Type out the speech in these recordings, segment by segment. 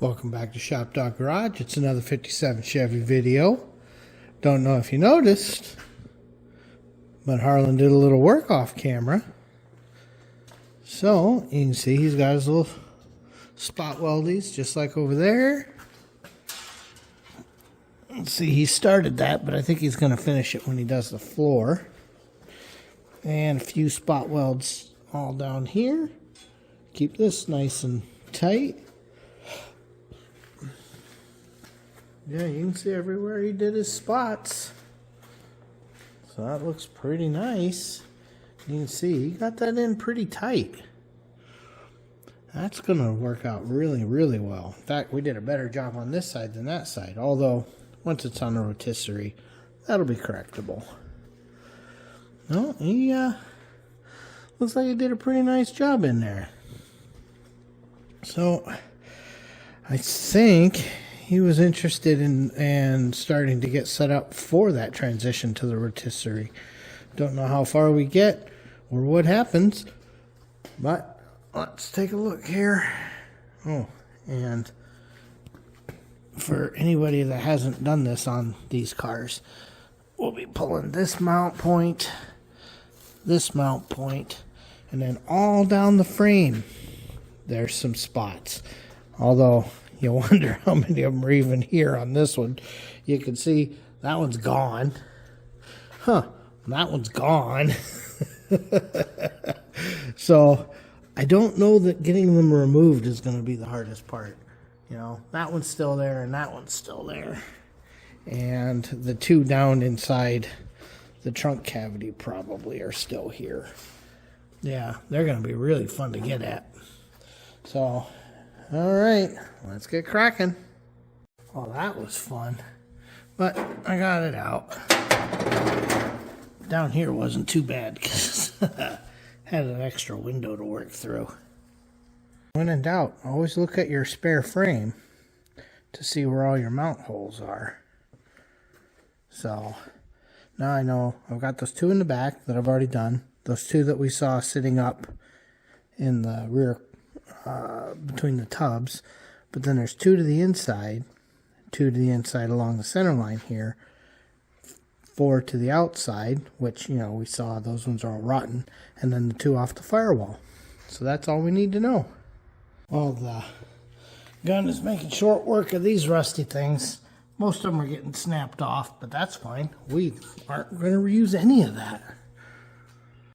Welcome back to ShopDog-Garage. It's another 57 Chevy video. Don't know if you noticed, but Harlan did a little work off camera. So, you can see he's got his little spot weldies just like over there. Let's see, he started that, but I think he's going to finish it when he does the floor. And a few spot welds all down here. Keep this nice and tight. Yeah, you can see everywhere he did his spots. So that looks pretty nice. You can see he got that in pretty tight. That's going to work out really, really well. In fact, we did a better job on this side than that side. Although, once it's on a rotisserie, that'll be correctable. No, he looks like he did a pretty nice job in there. So, I think he was interested in starting to get set up for that transition to the rotisserie. Don't know how far we get or what happens, but let's take a look here. Oh, and for anybody that hasn't done this on these cars, we'll be pulling this mount point, and then all down the frame there's some spots. Although you wonder how many of them are even here on this one. You can see that one's gone. Huh, that one's gone. So I don't know that getting them removed is going to be the hardest part. You know, that one's still there and that one's still there. And the two down inside the trunk cavity probably are still here. Yeah, they're going to be really fun to get at. So, all right, let's get cracking. Well, that was fun, but I got it out. Down here wasn't too bad because had an extra window to work through. When in doubt, always look at your spare frame to see where all your mount holes are. So, now I know I've got those two in the back that I've already done. Those two that we saw sitting up in the rear between the tubs, but then there's two to the inside along the center line here, 4 to the outside, which, you know, we saw those ones are all rotten, and then the 2 off the firewall. So that's all we need to know. Well, the gun is making short work of these rusty things. Most of them are getting snapped off, but that's fine. We aren't going to reuse any of that.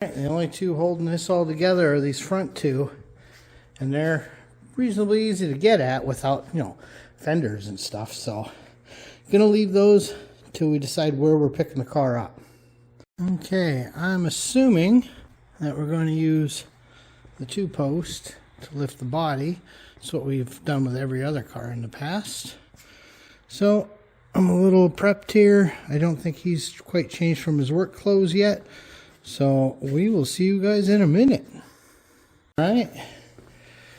The only two holding this all together are these front two. And they're reasonably easy to get at without, you know, fenders and stuff. So, gonna leave those till we decide where we're picking the car up. Okay, I'm assuming that we're going to use the 2-post to lift the body. That's what we've done with every other car in the past. So, I'm a little prepped here. I don't think he's quite changed from his work clothes yet. So, we will see you guys in a minute. All right.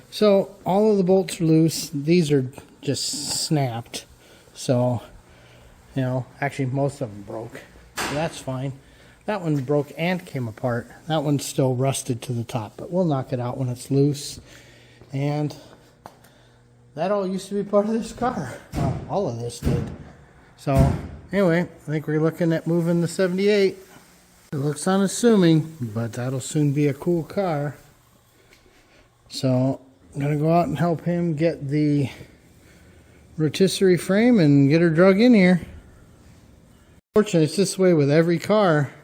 So, all of the bolts are loose. These are just snapped. So, you know, actually most of them broke. So that's fine. That one broke and came apart. That one's still rusted to the top, but we'll knock it out when it's loose. And that all used to be part of this car. Well, all of this did. So, anyway, I think we're looking at moving the 78. It looks unassuming, but that'll soon be a cool car. So, I'm going to go out and help him get the rotisserie frame and get her drug in here. Fortunately, it's this way with every car.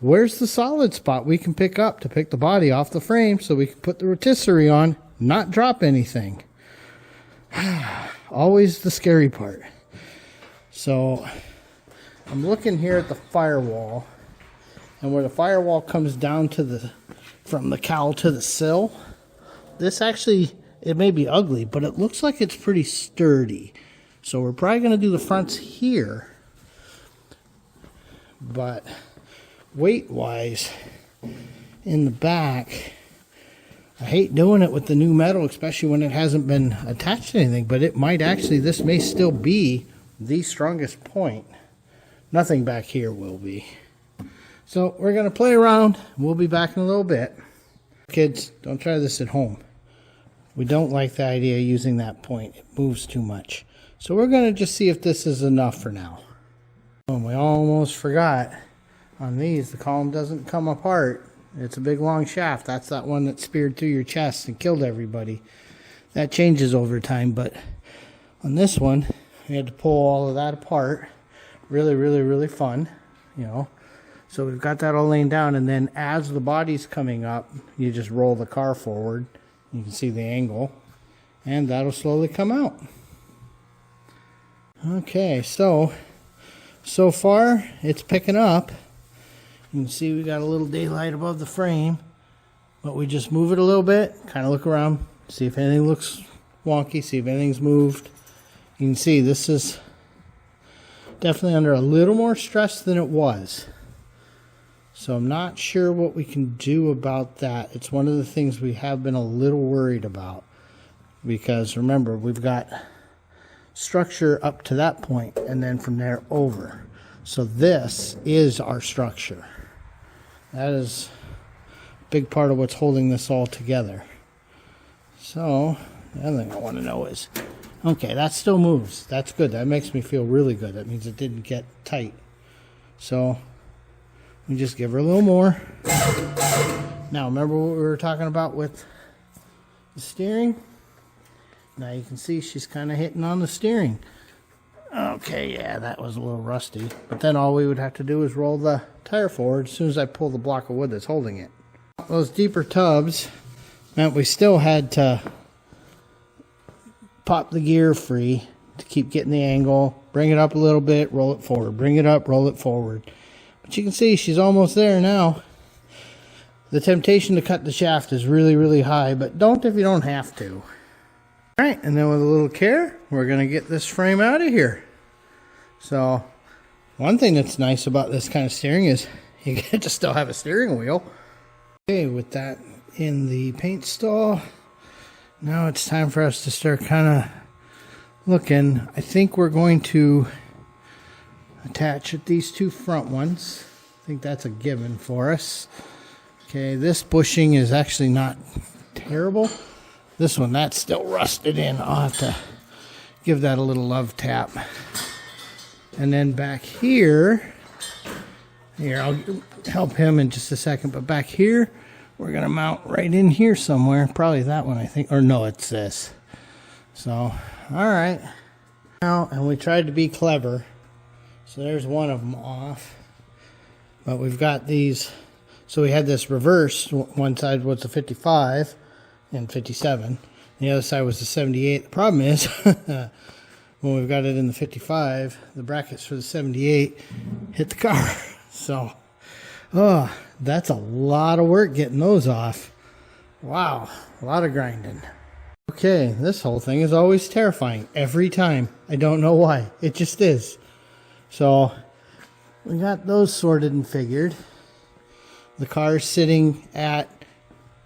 Where's the solid spot we can pick up to pick the body off the frame so we can put the rotisserie on, not drop anything? Always the scary part. So, I'm looking here at the firewall, and where the firewall comes down to from the cowl to the sill. This actually, it may be ugly, but it looks like it's pretty sturdy. So we're probably going to do the fronts here. But weight-wise, in the back, I hate doing it with the new metal, especially when it hasn't been attached to anything. But it might actually, this may still be the strongest point. Nothing back here will be. So we're going to play around. We'll be back in a little bit. Kids, don't try this at home. We don't like the idea of using that point. It moves too much. So we're going to just see if this is enough for now. Oh, and we almost forgot. On these, the column doesn't come apart. It's a big long shaft. That's that one that speared through your chest and killed everybody. That changes over time, but on this one, we had to pull all of that apart. Really, really, really fun, you know. So we've got that all laying down, and then as the body's coming up, you just roll the car forward. You can see the angle, and that'll slowly come out. Okay, so far it's picking up. You can see we got a little daylight above the frame, but we just move it a little bit, kind of look around, see if anything looks wonky, see if anything's moved. You can see this is definitely under a little more stress than it was. So I'm not sure what we can do about that. It's one of the things we have been a little worried about. Because remember, we've got structure up to that point and then from there over. So this is our structure. That is a big part of what's holding this all together. So the other thing I want to know is, okay, that still moves. That's good. That makes me feel really good. That means it didn't get tight. So we just give her a little more. Now, remember what we were talking about with the steering? Now you can see she's kind of hitting on the steering. Okay, yeah, that was a little rusty. But then all we would have to do is roll the tire forward as soon as I pull the block of wood that's holding it. Those deeper tubs meant we still had to pop the gear free to keep getting the angle, bring it up a little bit, roll it forward, bring it up, roll it forward. But you can see she's almost there now. The temptation to cut the shaft is really, really high, but don't if you don't have to. All right, and then with a little care, we're going to get this frame out of here. So, one thing that's nice about this kind of steering is you get to still have a steering wheel. Okay, with that in the paint stall, now it's time for us to start kind of looking. I think we're going to attach these two front ones. I think that's a given for us. Okay, this bushing is actually not terrible. This one, that's still rusted in. I'll have to give that a little love tap. And then back here, I'll help him in just a second, but back here, we're going to mount right in here somewhere. Probably that one, I think. Or no, it's this. So, all right. Now, and we tried to be clever. So there's one of them off. But we've got these. So we had this reverse. One side was the 55 and 57. The other side was the 78. The problem is, when we've got it in the 55, the brackets for the 78 hit the car. So, that's a lot of work getting those off. Wow, a lot of grinding. Okay, this whole thing is always terrifying. Every time. I don't know why. It just is. So, we got those sorted and figured. The car's sitting at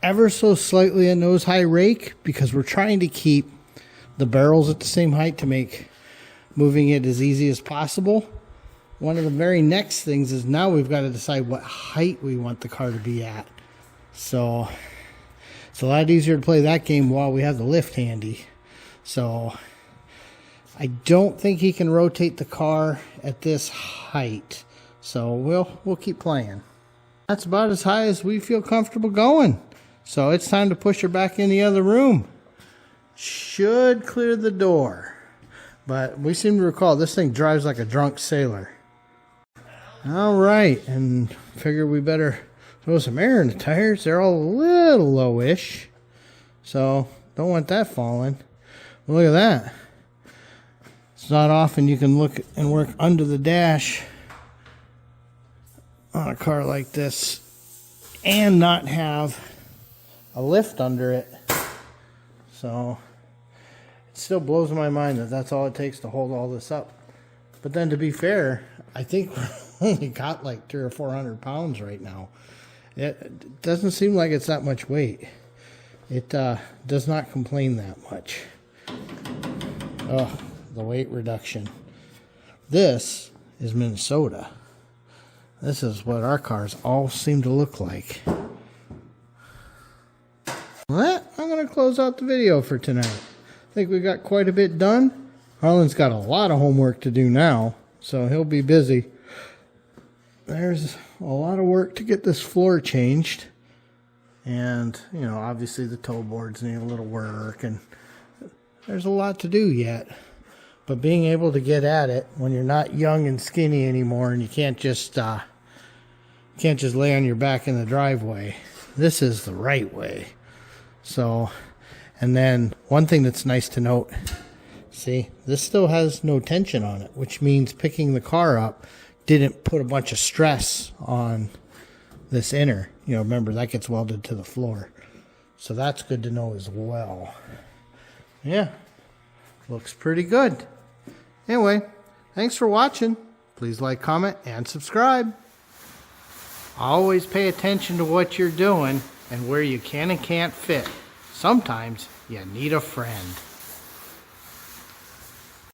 ever so slightly a nose high rake because we're trying to keep the barrels at the same height to make moving it as easy as possible. One of the very next things is now we've got to decide what height we want the car to be at. So it's a lot easier to play that game while we have the lift handy. So I don't think he can rotate the car at this height. So we'll keep playing. That's about as high as we feel comfortable going. So it's time to push her back in the other room. Should clear the door. But we seem to recall this thing drives like a drunk sailor. All right, and figure we better throw some air in the tires. They're all a little lowish. So don't want that falling. Well, look at that. It's not often you can look and work under the dash on a car like this and not have a lift under it. So it still blows my mind that that's all it takes to hold all this up. But then to be fair, I think we're only got like 300 or 400 pounds right now. It doesn't seem like it's that much weight. It does not complain that much. Oh, the weight reduction. This is Minnesota. This is what our cars all seem to look like. Well, I'm going to close out the video for tonight. I think we got quite a bit done. Harlan's got a lot of homework to do now, so he'll be busy. There's a lot of work to get this floor changed. And, you know, obviously the toe boards need a little work, and there's a lot to do yet. But being able to get at it when you're not young and skinny anymore, and you can't just lay on your back in the driveway, this is the right way. So, and then one thing that's nice to note, see, this still has no tension on it, which means picking the car up didn't put a bunch of stress on this inner. You know, remember, that gets welded to the floor. So that's good to know as well. Yeah, looks pretty good. Anyway, thanks for watching. Please like, comment, and subscribe. Always pay attention to what you're doing and where you can and can't fit. Sometimes you need a friend.